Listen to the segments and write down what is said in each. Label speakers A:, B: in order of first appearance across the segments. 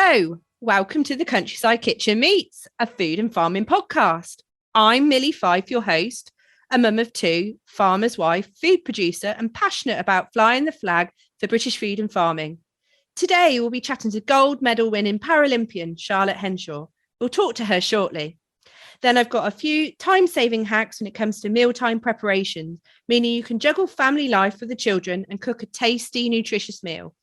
A: Hello, welcome to the Countryside Kitchen Meets, a food and farming podcast. I'm Milly Fyfe, your host, a mum of two, farmer's wife, food producer, and passionate about flying the flag for British food and farming. Today, we'll be chatting to gold medal winning Paralympian Charlotte Henshaw. We'll talk to her shortly. Then I've got a few time-saving hacks when it comes to mealtime preparation, meaning you can juggle family life with the children and cook a tasty, nutritious meal.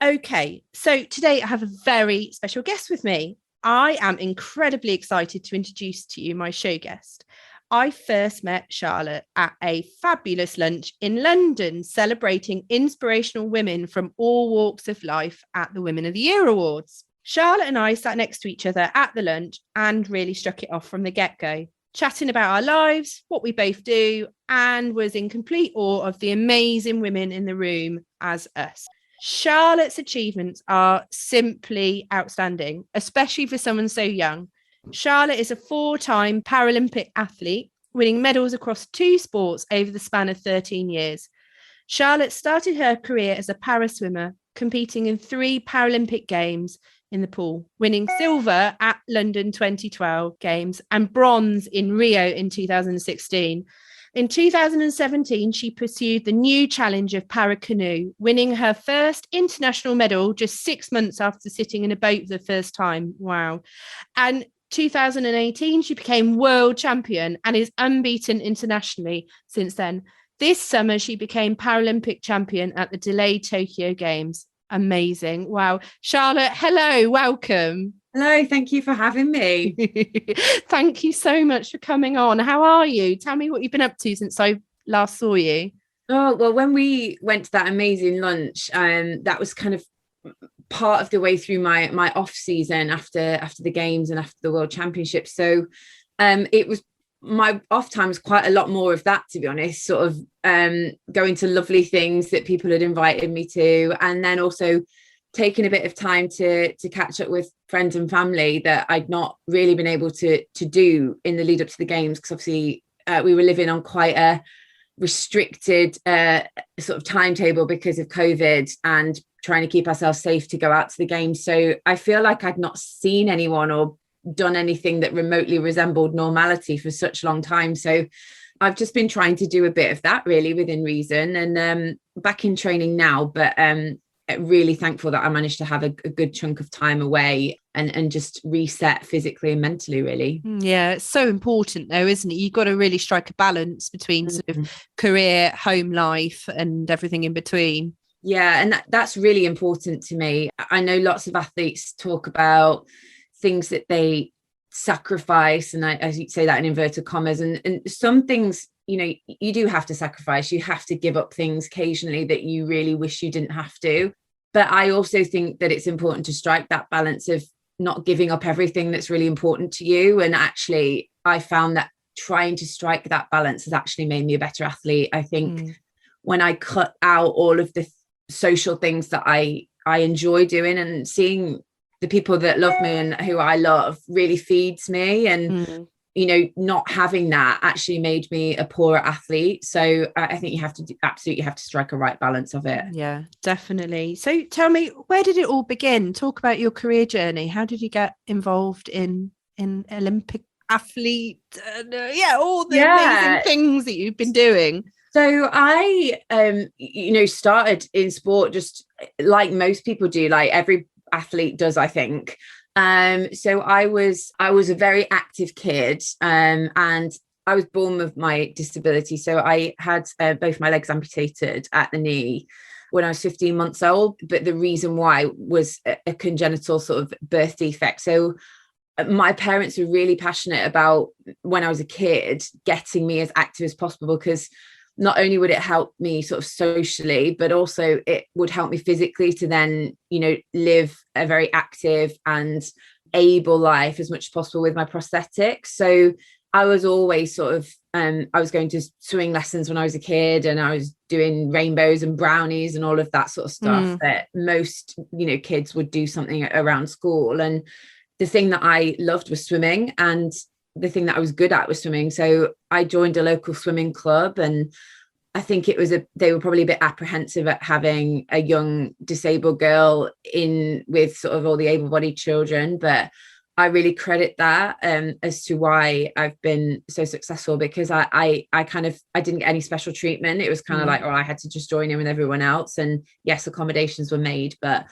A: Okay, so today I have a very special guest with me. I am incredibly excited to introduce to you my show guest. I first met Charlotte at a fabulous lunch in London, celebrating inspirational women from all walks of life at the Women of the Year Awards. Charlotte and I sat next to each other at the lunch and really struck it off from the get-go, chatting about our lives, what we both do, and was in complete awe of the amazing women in the room as us. Charlotte's achievements are simply outstanding, especially for someone so young. Charlotte is a 4-time Paralympic athlete, winning medals across 2 sports over the span of 13 years. Charlotte started her career as a para swimmer, competing in 3 Paralympic Games in the pool, winning silver at London 2012 Games and bronze in Rio in 2016. In 2017, she pursued the new challenge of para canoe, winning her first international medal just 6 months after sitting in a boat for the first time. Wow. And 2018, she became world champion and is unbeaten internationally since then. This summer, she became Paralympic champion at the delayed Tokyo Games. Amazing. Wow. Charlotte, hello, welcome.
B: Hello, thank you for having me.
A: Thank you so much for coming on. How are you? Tell me what you've been up to since I last saw you.
B: Oh, well, when we went to that amazing lunch, that was kind of part of the way through my off season after the games and after the World Championships. So it was my off time was quite a lot more of that, to be honest, sort of going to lovely things that people had invited me to, and then also taking a bit of time to catch up with friends and family that I'd not really been able to do in the lead up to the games, because obviously we were living on quite a restricted sort of timetable because of COVID and trying to keep ourselves safe to go out to the games. So I feel like I'd not seen anyone or done anything that remotely resembled normality for such a long time. So I've just been trying to do a bit of that really within reason, and back in training now, but really thankful that I managed to have a good chunk of time away and just reset physically and mentally, really.
A: Yeah, it's so important though, isn't it? You've got to really strike a balance between sort of career, home life and everything in between.
B: Yeah, and that's really important to me. I know lots of athletes talk about things that they sacrifice, and as you say that in inverted commas, and some things, you know, you do have to sacrifice. You have to give up things occasionally that you really wish you didn't have to. But I also think that it's important to strike that balance of not giving up everything that's really important to you. And actually, I found that trying to strike that balance has actually made me a better athlete. I think when I cut out all of the social things that I enjoy doing, and seeing the people that love me and who I love really feeds me, and you know, not having that actually made me a poorer athlete. So I think you have to absolutely have to strike a right balance of it.
A: Yeah, definitely. So tell me, where did it all begin? Talk about your career journey. How did you get involved in Olympic athlete? All the amazing things that you've been doing.
B: So I, started in sport just like most people do, like every athlete does, I think. So I was a very active kid, and I was born with my disability. So I had both my legs amputated at the knee when I was 15 months old. But the reason why was a congenital sort of birth defect. So my parents were really passionate about, when I was a kid, getting me as active as possible, because not only would it help me sort of socially, but also it would help me physically to then, you know, live a very active and able life as much as possible with my prosthetics. So I was always sort of, I was going to swimming lessons when I was a kid, and I was doing rainbows and brownies and all of that sort of stuff that most, you know, kids would do something around school. And the thing that I loved was swimming, and the thing that I was good at was swimming. So I joined a local swimming club, and I think they were probably a bit apprehensive at having a young disabled girl in with sort of all the able-bodied children, but I really credit that as to why I've been so successful, because I didn't get any special treatment. It was kind of like, I had to just join in with everyone else. And yes, accommodations were made, but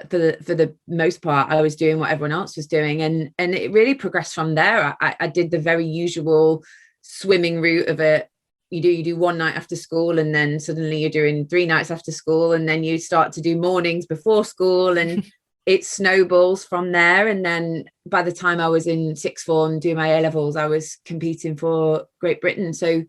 B: for the most part, I was doing what everyone else was doing. And it really progressed from there. I did the very usual swimming route of it. You do one night after school, and then suddenly you're doing 3 nights after school, and then you start to do mornings before school, and it snowballs from there. And then by the time I was in sixth form doing my A-levels, I was competing for Great Britain. So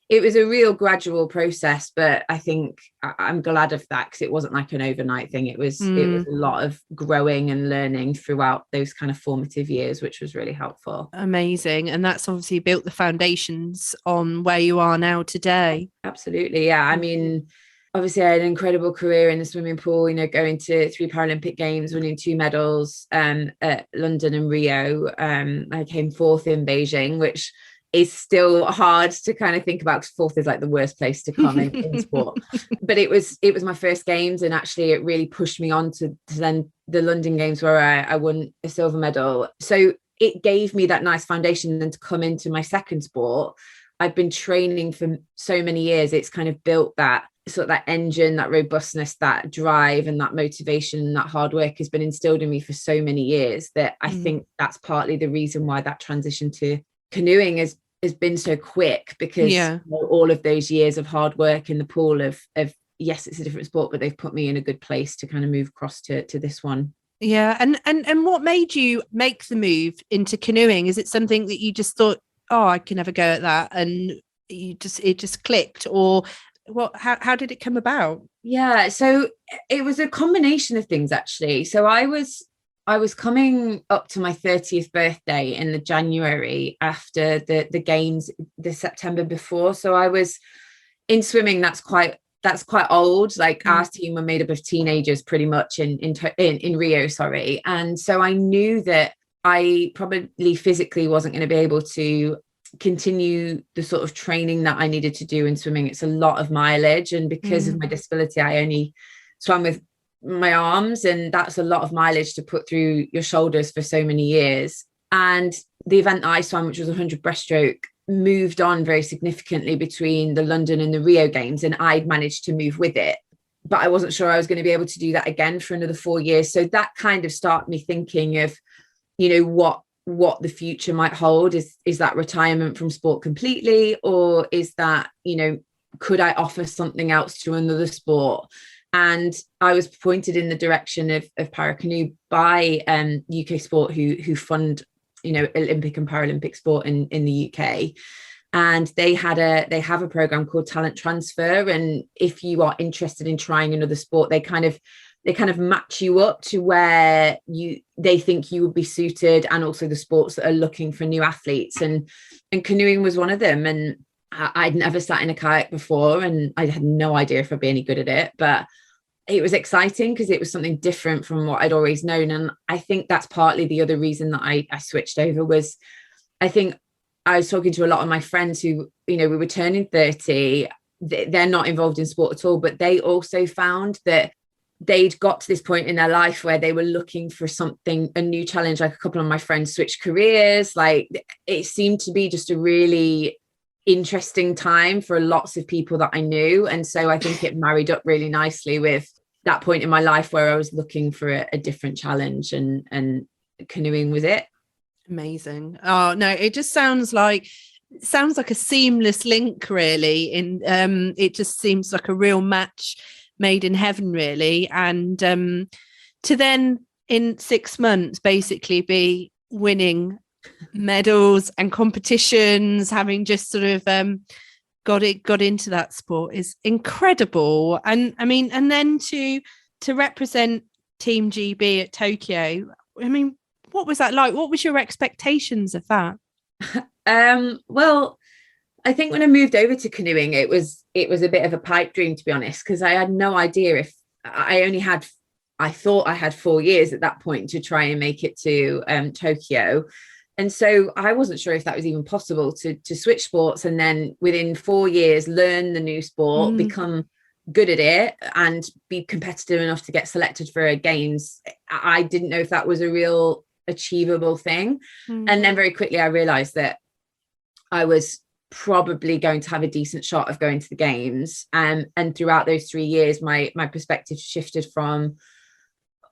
B: it was a real gradual process, but I think I'm glad of that, because it wasn't like an overnight thing. It was a lot of growing and learning throughout those kind of formative years, which was really helpful.
A: Amazing. And that's obviously built the foundations on where you are now today.
B: Absolutely. Yeah. I mean, obviously I had an incredible career in the swimming pool, going to 3 Paralympic games, winning 2 medals at London and Rio. I came 4th in Beijing, which is still hard to kind of think about, because 4th is like the worst place to come in sport. But it was my first games, and actually it really pushed me on to then the London games, where I won a silver medal. So it gave me that nice foundation. Then to come into my second sport, I've been training for so many years. It's kind of built that sort of that engine, that robustness, that drive, and that motivation, that hard work has been instilled in me for so many years, that I think that's partly the reason why that transition to canoeing has been so quick, because all of those years of hard work in the pool of yes, it's a different sport, but they've put me in a good place to kind of move across to this one.
A: Yeah. And what made you make the move into canoeing? Is it something that you just thought, I can never go at that, and it just clicked, or what? How did it come about?
B: Yeah, so it was a combination of things, actually. So I was coming up to my 30th birthday in the January after the games the September before. So I was in swimming. That's quite old. Like our team were made up of teenagers pretty much in Rio, sorry. And so I knew that I probably physically wasn't going to be able to continue the sort of training that I needed to do in swimming. It's a lot of mileage, and because of my disability, I only swam with my arms, and that's a lot of mileage to put through your shoulders for so many years. And the event that I swam, which was 100 breaststroke, moved on very significantly between the London and the Rio games, and I'd managed to move with it, but I wasn't sure I was going to be able to do that again for another 4 years. So that kind of started me thinking of what the future might hold. Is that retirement from sport completely, or is that, could I offer something else to another sport? And I was pointed in the direction of Paracanoe by UK Sport, who fund, Olympic and Paralympic sport in the UK. And they have a program called Talent Transfer. And if you are interested in trying another sport, they kind of match you up to where they think you would be suited, and also the sports that are looking for new athletes. And canoeing was one of them. And I'd never sat in a kayak before, and I had no idea if I'd be any good at it, but it was exciting because it was something different from what I'd always known. And I think that's partly the other reason that I switched over. Was I think I was talking to a lot of my friends who, we were turning 30, they're not involved in sport at all, but they also found that they'd got to this point in their life where they were looking for something, a new challenge. Like a couple of my friends switched careers. Like it seemed to be just a really interesting time for lots of people that I knew. And so I think it married up really nicely with that point in my life where I was looking for a different challenge, and canoeing was it.
A: Amazing. Oh no, it just sounds like a seamless link, really. It just seems like a real match made in heaven, really. And to then in 6 months basically be winning medals and competitions, having just sort of got into that sport, is incredible. And I mean, and then to represent Team GB at Tokyo, I mean, what was that like? What was your expectations of that?
B: Well, I think when I moved over to canoeing, it was a bit of a pipe dream, to be honest, because I had no idea if I thought I had 4 years at that point to try and make it to Tokyo. And so I wasn't sure if that was even possible to switch sports and then within 4 years learn the new sport, become good at it and be competitive enough to get selected for games. I didn't know if that was a real achievable thing. And then very quickly I realized that I was probably going to have a decent shot of going to the games. And throughout those 3 years, my perspective shifted from,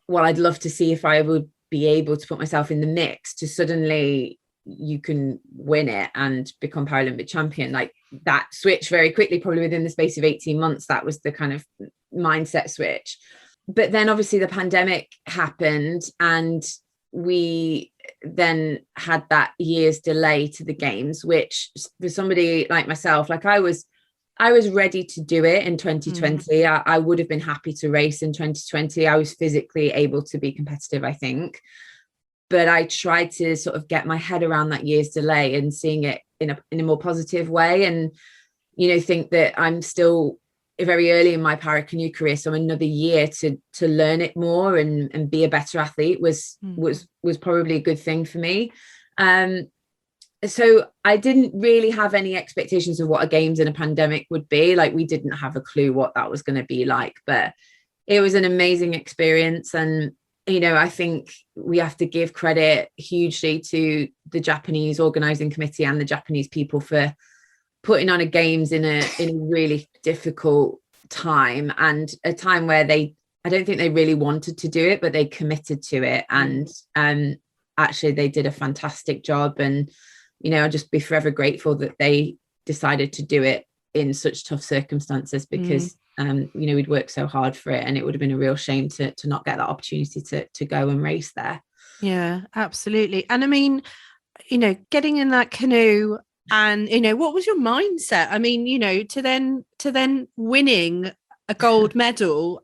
B: well, I'd love to see if I would be able to put myself in the mix, to suddenly you can win it and become Paralympic champion. Like that switch very quickly, probably within the space of 18 months, that was the kind of mindset switch. But then obviously the pandemic happened and we then had that year's delay to the games, which for somebody like myself, like I was ready to do it in 2020. I would have been happy to race in 2020. I was physically able to be competitive, I think. But I tried to sort of get my head around that year's delay and seeing it in a more positive way. And, think that I'm still very early in my para canoe career. So another year to learn it more and be a better athlete was probably a good thing for me. So I didn't really have any expectations of what a games in a pandemic would be. Like we didn't have a clue what that was going to be like, but it was an amazing experience. And, I think we have to give credit hugely to the Japanese organizing committee and the Japanese people for putting on a games in a really difficult time, and a time where I don't think they really wanted to do it, but they committed to it. And actually they did a fantastic job. And I'll just be forever grateful that they decided to do it in such tough circumstances, because, we'd worked so hard for it, and it would have been a real shame to not get that opportunity to go and race there.
A: Yeah, absolutely. And I mean, getting in that canoe and, what was your mindset? I mean, to then winning a gold medal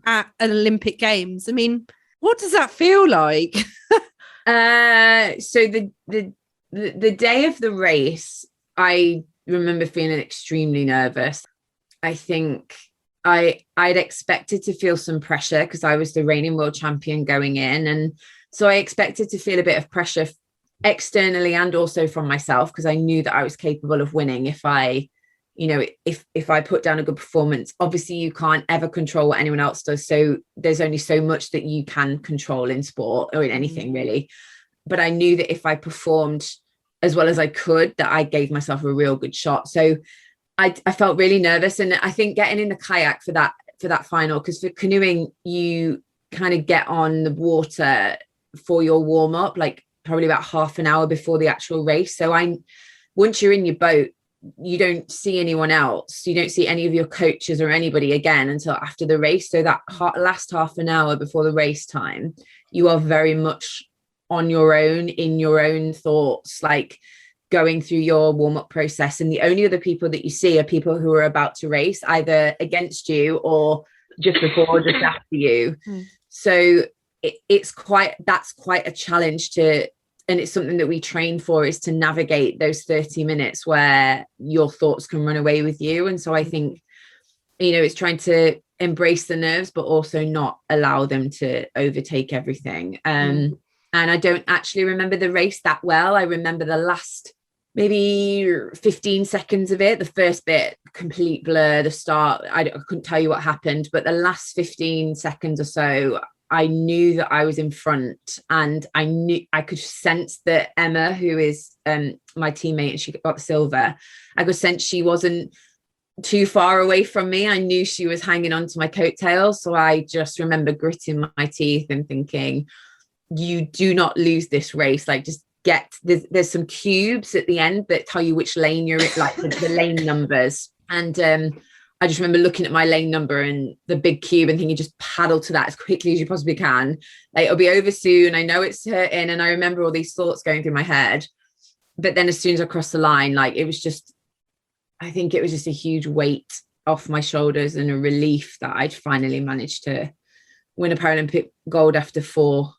A: at an Olympic Games. I mean, what does that feel like?
B: So the day of the race, I remember feeling extremely nervous. I think I'd expected to feel some pressure because I was the reigning world champion going in. And so I expected to feel a bit of pressure externally and also from myself, because I knew that I was capable of winning if I put down a good performance. Obviously you can't ever control what anyone else does. So there's only so much that you can control in sport or in anything really. But I knew that if I performed as well as I could, that I gave myself a real good shot. So I felt really nervous. And I think getting in the kayak for that final, because for canoeing, you kind of get on the water for your warm up, like probably about half an hour before the actual race. So once you're in your boat, you don't see anyone else. You don't see any of your coaches or anybody again until after the race. So that last half an hour before the race time, you are very much on your own, in your own thoughts, like going through your warm-up process. And the only other people that you see are people who are about to race, either against you or just before or just after you. So that's quite a challenge and it's something that we train for, is to navigate those 30 minutes where your thoughts can run away with you. And so I think, it's trying to embrace the nerves, but also not allow them to overtake everything. And I don't actually remember the race that well. I remember the last maybe 15 seconds of it. The first bit, complete blur. The start, I couldn't tell you what happened, but the last 15 seconds or so, I knew that I was in front, and I could sense that Emma, who is my teammate, and she got the silver, I could sense she wasn't too far away from me. I knew she was hanging on to my coattails. So I just remember gritting my teeth and thinking, you do not lose this race. Like, just there's some cubes at the end that tell you which lane you're in, like the lane numbers. And I just remember looking at my lane number and the big cube and thinking, just paddle to that as quickly as you possibly can. Like, it'll be over soon. I know it's hurting. And I remember all these thoughts going through my head. But then as soon as I crossed the line, like, I think it was just a huge weight off my shoulders and a relief that I'd finally managed to win a Paralympic gold after 4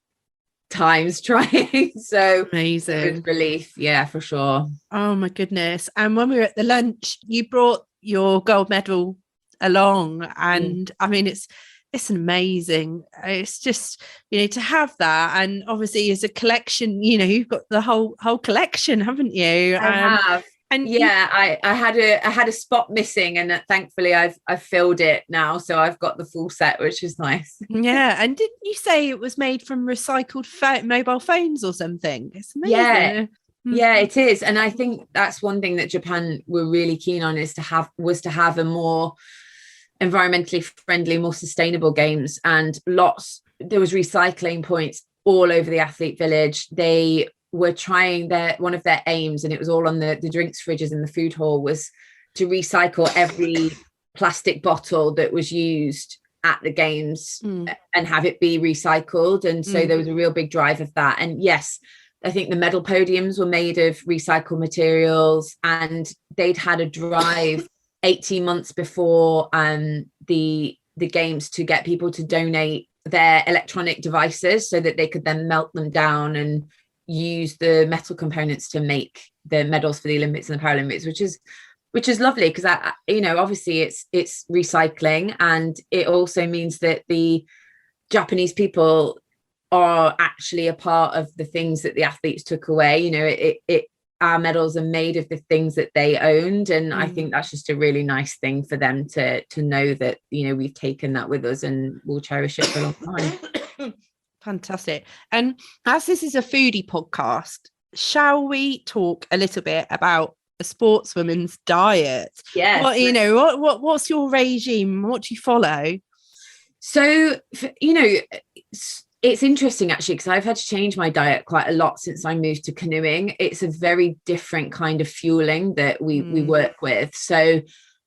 B: times trying. So
A: amazing.
B: It was relief, yeah, for sure.
A: Oh my goodness. And when we were at the lunch, you brought your gold medal along, and I mean, it's it's amazing. It's just, to have that. And obviously as a collection, you've got the whole collection, haven't you?
B: I have. And yeah, I had a spot missing, and thankfully I've filled it now, so I've got the full set, which is nice.
A: Yeah, and didn't you say it was made from recycled mobile phones or something? It's amazing.
B: Yeah, it is, and I think that's one thing that Japan were really keen on was to have a more environmentally friendly, more sustainable games, and there was recycling points all over the athlete village. They were trying one of their aims, and it was all on the drinks fridges in the food hall, was to recycle every plastic bottle that was used at the games and have it be recycled. And so there was a real big drive of that. And yes, I think the medal podiums were made of recycled materials, and they'd had a drive 18 months before the games to get people to donate their electronic devices so that they could then melt them down and use the metal components to make the medals for the Olympics and the Paralympics, which is lovely, because obviously it's recycling, and it also means that the Japanese people are actually a part of the things that the athletes took away. Our medals are made of the things that they owned, and I think that's just a really nice thing for them to know that we've taken that with us and we'll cherish it for a long time.
A: Fantastic. And as this is a foodie podcast, shall we talk a little bit about a sportswoman's diet?
B: Yes.
A: What's your regime? What do you follow?
B: So, it's interesting actually, because I've had to change my diet quite a lot since I moved to canoeing. It's a very different kind of fueling that we work with. So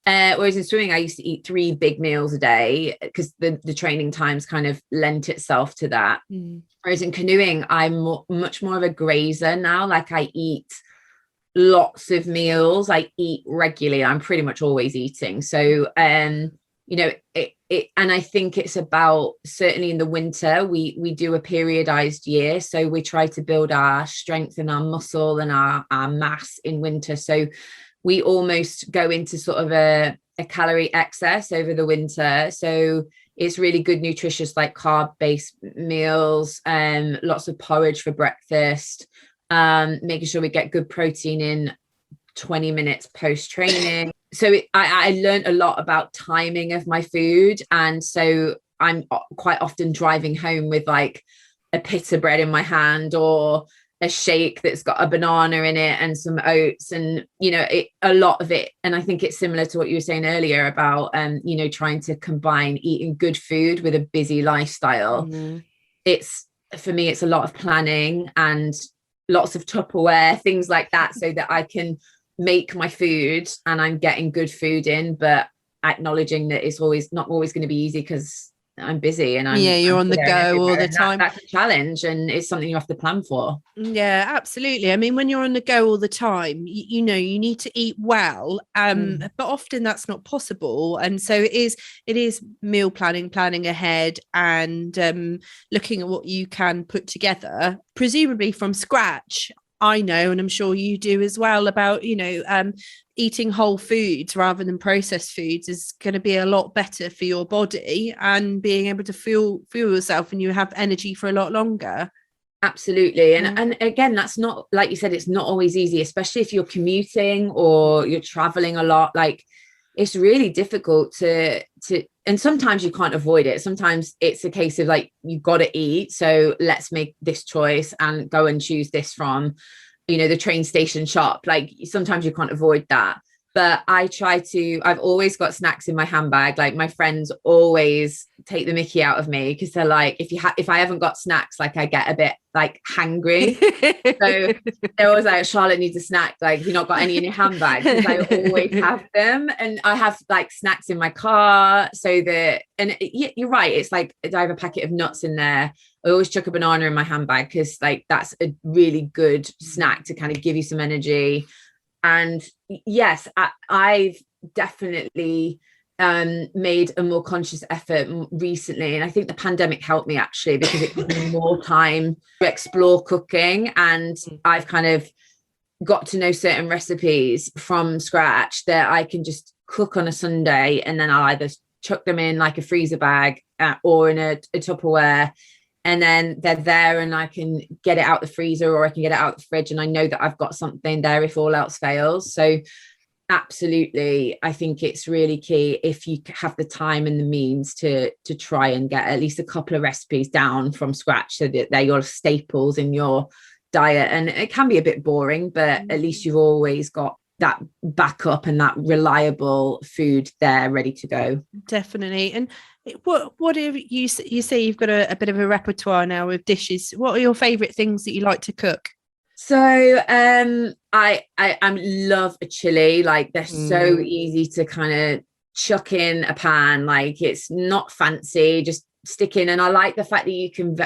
B: whereas in swimming, I used to eat 3 big meals a day because the training times kind of lent itself to that. Whereas in canoeing, I'm much more of a grazer now. Like, I eat lots of meals. I eat regularly. I'm pretty much always eating. So, and I think it's about, certainly in the winter, we do a periodized year. So we try to build our strength and our muscle and our mass in winter. So we almost go into sort of a calorie excess over the winter. So it's really good, nutritious, like carb-based meals, lots of porridge for breakfast, making sure we get good protein in 20 minutes post-training. So I learned a lot about timing of my food. And so I'm quite often driving home with like a pita bread in my hand, or a shake that's got a banana in it and some oats, and a lot of it. And I think it's similar to what you were saying earlier about trying to combine eating good food with a busy lifestyle. It's, for me, it's a lot of planning and lots of Tupperware, things like that, so that I can make my food and I'm getting good food in, but acknowledging that it's not always going to be easy because I'm busy and
A: you're on the go all the time.
B: That's a challenge, and it's something you have to plan for.
A: Yeah, absolutely. I mean, when you're on the go all the time, you need to eat well, but often that's not possible. And so it is meal planning ahead, and looking at what you can put together, presumably from scratch. I know, and I'm sure you do as well, about eating whole foods rather than processed foods is going to be a lot better for your body, and being able to fuel yourself, and you have energy for a lot longer.
B: Absolutely. And again, that's not, like you said, it's not always easy, especially if you're commuting or you're traveling a lot. Like, it's really difficult to and sometimes you can't avoid it. Sometimes it's a case of like, you've got to eat, so let's make this choice and go and choose this from the train station shop. Like, sometimes you can't avoid that, but I've always got snacks in my handbag. Like, my friends always take the mickey out of me because they're like, if I haven't got snacks, like, I get a bit like hangry. So they're always like, Charlotte needs a snack. Like, have you not got any in your handbag? Because I always have them, and I have like snacks in my car. So you're right. It's like, I have a packet of nuts in there. I always chuck a banana in my handbag because like that's a really good snack to kind of give you some energy. And yes, I've definitely made a more conscious effort recently. And I think the pandemic helped me, actually, because it gave me more time to explore cooking. And I've kind of got to know certain recipes from scratch that I can just cook on a Sunday, and then I'll either chuck them in like a freezer bag or in a Tupperware, and then they're there and I can get it out the freezer or I can get it out the fridge, and I know that I've got something there if all else fails. So absolutely, I think it's really key if you have the time and the means to try and get at least a couple of recipes down from scratch, so that they're your staples in your diet. And it can be a bit boring, but at least you've always got that backup and that reliable food there ready to go. Definitely.
A: And what do you say you've got a bit of a repertoire now with dishes? What are your favorite things that you like to cook?
B: So I love a chili. Like, they're so easy to kind of chuck in a pan. Like, it's not fancy, just stick in. And I like the fact that you can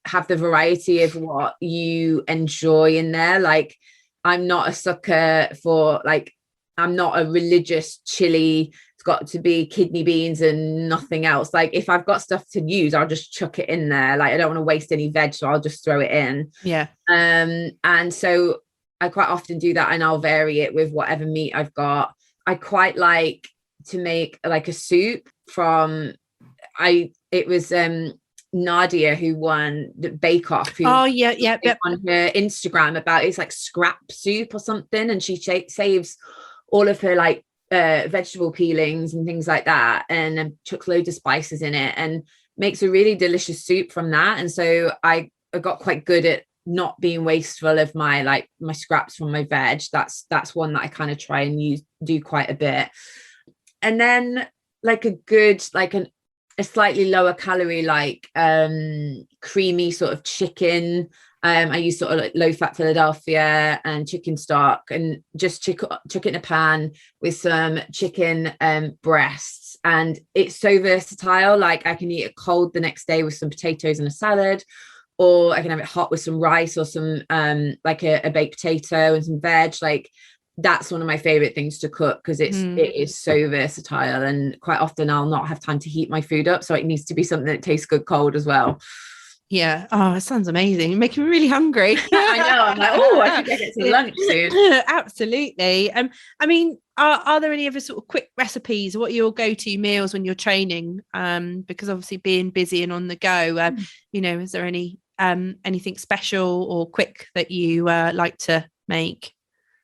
B: have the variety of what you enjoy in there. Like, I'm not a sucker for, like, I'm not a religious chili. It's got to be kidney beans and nothing else. Like, if I've got stuff to use, I'll just chuck it in there. Like, I don't want to waste any veg, so I'll just throw it in.
A: Yeah.
B: And so I quite often do that, and I'll vary it with whatever meat I've got. I quite like to make like a soup from, it was Nadia who won the Bake Off.
A: On
B: her Instagram about it's like scrap soup or something, and she saves all of her like vegetable peelings and things like that, and chucks loads of spices in it and makes a really delicious soup from that. And so I got quite good at not being wasteful of my scraps from my veg. That's one that I kind of try and do quite a bit. And then like a good, like a slightly lower calorie, like creamy sort of chicken. I use sort of like low fat Philadelphia and chicken stock, and just chuck it in a pan with some chicken breasts. And it's so versatile. Like, I can eat it cold the next day with some potatoes and a salad, or I can have it hot with some rice or some like a baked potato and some veg. Like, that's one of my favorite things to cook, because it is so versatile, and quite often I'll not have time to heat my food up, so it needs to be something that tastes good cold as well.
A: Yeah. Oh, it sounds amazing. You're making me really hungry.
B: I know. I'm like, oh, I should get some lunch soon.
A: Absolutely. I mean, are there any other sort of quick recipes? What are your go-to meals when you're training? Because obviously being busy and on the go, is there anything special or quick that you like to make?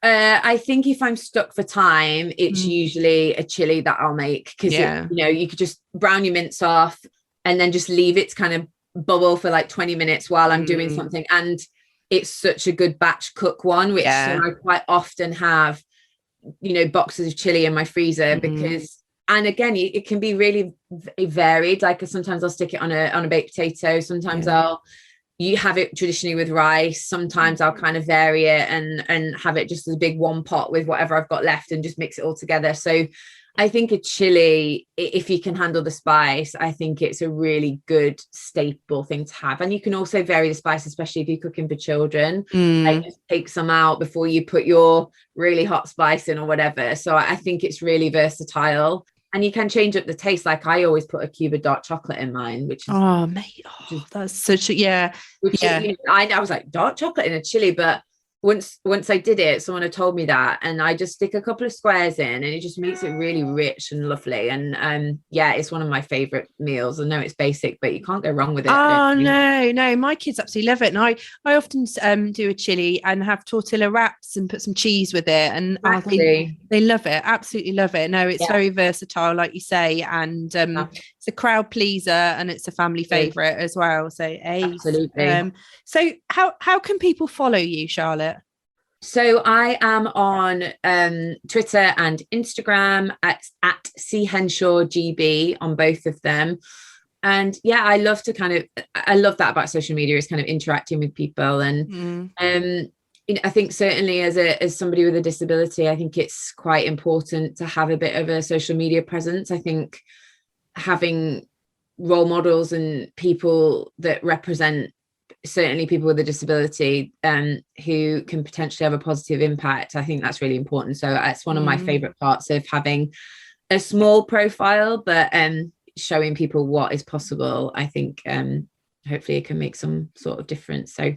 B: I think if I'm stuck for time, it's usually a chili that I'll make, because you could just brown your mince off and then just leave it to kind of bubble for like 20 minutes while I'm doing something. And it's such a good batch cook one, which so I quite often have, boxes of chili in my freezer, because, and again, it can be really varied. Like, sometimes I'll stick it on a baked potato. Sometimes you have it traditionally with rice. Sometimes I'll kind of vary it and have it just as a big one pot with whatever I've got left and just mix it all together. So I think a chili, if you can handle the spice, I think it's a really good staple thing to have. And you can also vary the spice, especially if you're cooking for children. Like, just take some out before you put your really hot spice in or whatever. So I think it's really versatile. And you can change up the taste. Like, I always put a cube of dark chocolate in mine, which is
A: that's such a
B: I was like, dark chocolate in a chili, but once I did it, someone had told me that, and I just stick a couple of squares in, and it just makes it really rich and lovely. And it's one of my favorite meals. I know it's basic, but you can't go wrong with it.
A: Oh no, my kids absolutely love it. And I often do a chili and have tortilla wraps and put some cheese with it, and they love it, absolutely love it. No, it's very versatile, like you say, and it's a crowd pleaser, and it's a family favorite as well. So
B: absolutely.
A: So how can people follow you, Charlotte?
B: So I am on Twitter and Instagram at C Henshaw GB on both of them. And I love that about social media, is kind of interacting with people. And I think certainly as somebody with a disability, I think it's quite important to have a bit of a social media presence. I think having role models and people that represent certainly people with a disability who can potentially have a positive impact, I think that's really important. So it's one of my favorite parts of having a small profile, but showing people what is possible. I think hopefully it can make some sort of difference. So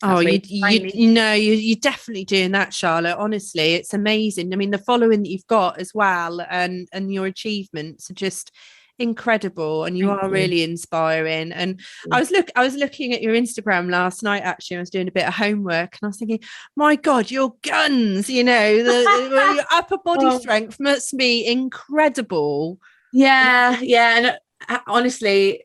A: Oh, you're definitely doing that, Charlotte. Honestly, it's amazing. I mean, the following that you've got as well, and your achievements are just incredible, and you are really inspiring. And I was looking at your Instagram last night. Actually, I was doing a bit of homework, and I was thinking, my God, your guns! You know, your upper body strength must be incredible.
B: Yeah, and honestly,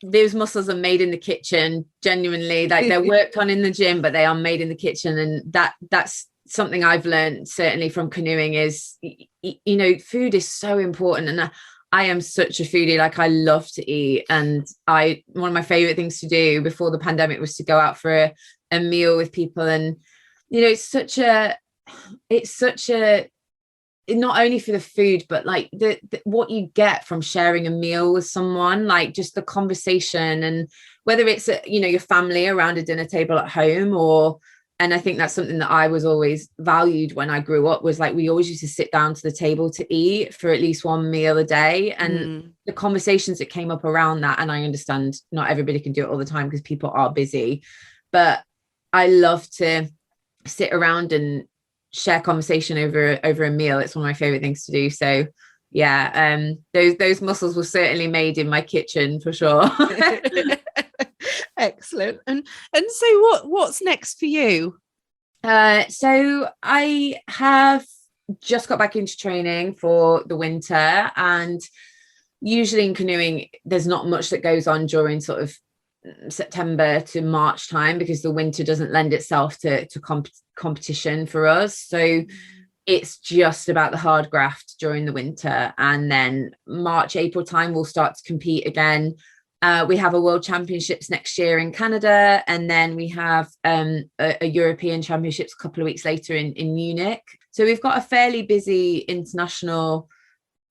B: those muscles are made in the kitchen, genuinely. Like, they're worked on in the gym, but they are made in the kitchen. And that's something I've learned, certainly from canoeing, is, you know, food is so important. And I am such a foodie. Like, I love to eat. And one of my favorite things to do before the pandemic was to go out for a meal with people. And, you know, it's such a not only for the food, but like the what you get from sharing a meal with someone, like just the conversation, and whether it's you know, your family around a dinner table at home, and I think that's something that I was always valued when I grew up, was like, we always used to sit down to the table to eat for at least one meal a day. And the conversations that came up around that, and I understand not everybody can do it all the time because people are busy, but I love to sit around and share conversation over a meal. It's one of my favorite things to do. So yeah, those muscles were certainly made in my kitchen, for sure.
A: Excellent. And so what's next for you?
B: So I have just got back into training for the winter, and usually in canoeing there's not much that goes on during sort of September to March time, because the winter doesn't lend itself to competition for us. So it's just about the hard graft during the winter, and then March, April time we'll start to compete again. We have a World Championships next year in Canada, and then we have a European Championships a couple of weeks later in Munich. So we've got a fairly busy international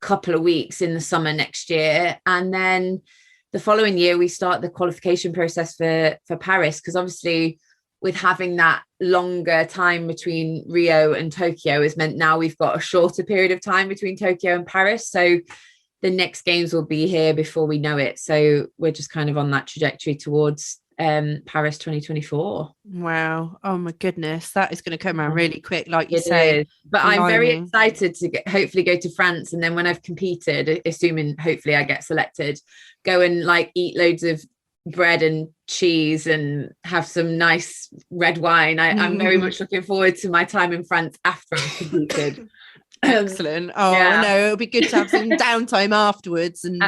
B: couple of weeks in the summer next year, and then the following year we start the qualification process for Paris, because obviously with having that longer time between Rio and Tokyo has meant now we've got a shorter period of time between Tokyo and Paris. So the next games will be here before we know it. So we're just kind of on that trajectory towards Paris 2024.
A: Wow. Oh my goodness, that is going to come around really quick, like you say.
B: But I'm very excited to hopefully go to France, and then when I've competed, assuming hopefully I get selected, go and like eat loads of bread and cheese and have some nice red wine. I'm very much looking forward to my time in France after I've competed.
A: Excellent. No, it'll be good to have some downtime afterwards and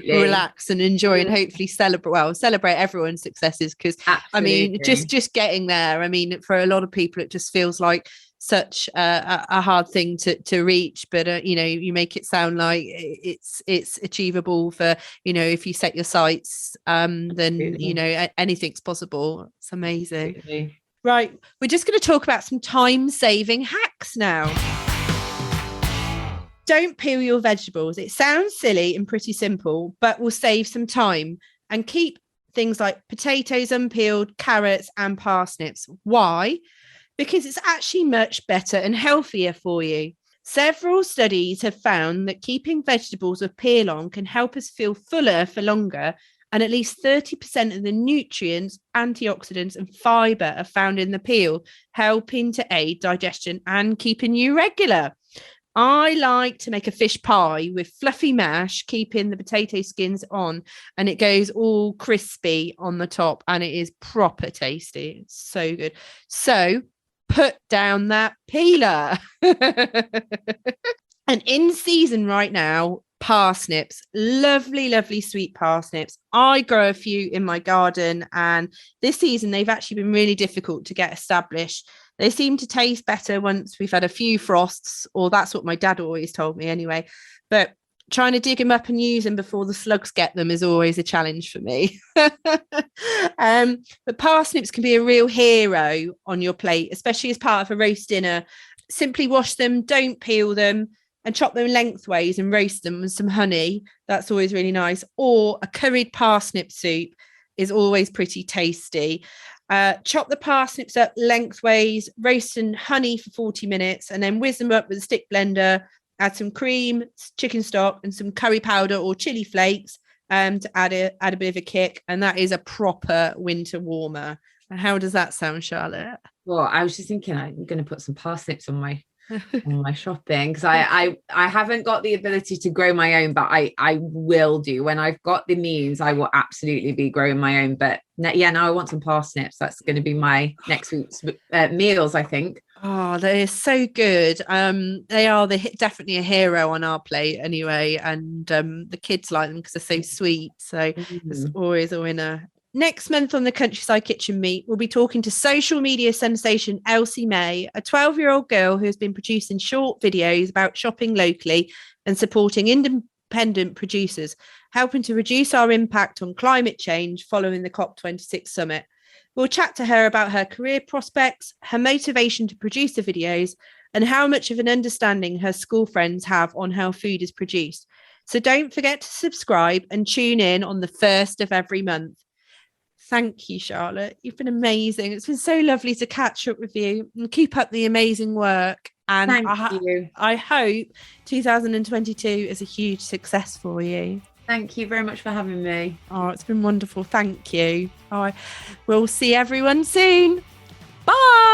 A: relax and enjoy, and hopefully celebrate everyone's successes, because I mean, just getting there, I mean, for a lot of people it just feels like such a hard thing to reach, but you know, you make it sound like it's achievable for, you know, if you set your sights, then you know, anything's possible. It's amazing. Absolutely. Right, we're just going to talk about some time-saving hacks now. Don't peel your vegetables. It sounds silly and pretty simple, but will save some time. And keep things like potatoes unpeeled, carrots and parsnips. Why? Because it's actually much better and healthier for you. Several studies have found that keeping vegetables with peel on can help us feel fuller for longer, and at least 30% of the nutrients, antioxidants and fibre are found in the peel, helping to aid digestion and keeping you regular. I like to make a fish pie with fluffy mash, keeping the potato skins on, and it goes all crispy on the top, and it is proper tasty. It's so good. So put down that peeler. And in season right now, parsnips, lovely sweet parsnips. I grow a few in my garden, and this season they've actually been really difficult to get established. They seem to taste better once we've had a few frosts, or that's what my dad always told me anyway. But trying to dig them up and use them before the slugs get them is always a challenge for me. But parsnips can be a real hero on your plate, especially as part of a roast dinner. Simply wash them, don't peel them, and chop them lengthways and roast them with some honey. That's always really nice. Or a curried parsnip soup is always pretty tasty. Chop the parsnips up lengthways, roast in honey for 40 minutes, and then whiz them up with a stick blender. Add some cream, chicken stock, and some curry powder or chili flakes to add a bit of a kick. And that is a proper winter warmer. How does that sound, Charlotte?
B: Well, I was just thinking I'm going to put some parsnips on my shopping, because I haven't got the ability to grow my own, but I will do. When I've got the means, I will absolutely be growing my own. But yeah, now I want some parsnips. That's going to be my next week's meals, I think.
A: Oh, they are so good. They are definitely a hero on our plate anyway, and the kids like them because they're so sweet. So it's always a winner. Next month on the Countryside Kitchen Meet, we'll be talking to social media sensation Elsie May, a 12-year-old girl who has been producing short videos about shopping locally and supporting independent producers, helping to reduce our impact on climate change following the COP26 summit. We'll chat to her about her career prospects, her motivation to produce the videos, and how much of an understanding her school friends have on how food is produced. So don't forget to subscribe and tune in on the 1st of every month. Thank you, Charlotte. You've been amazing. It's been so lovely to catch up with you and keep up the amazing work. And
B: Thank you.
A: I hope 2022 is a huge success for you.
B: Thank you very much for having me.
A: Oh, it's been wonderful. Thank you. We'll see everyone soon. Bye.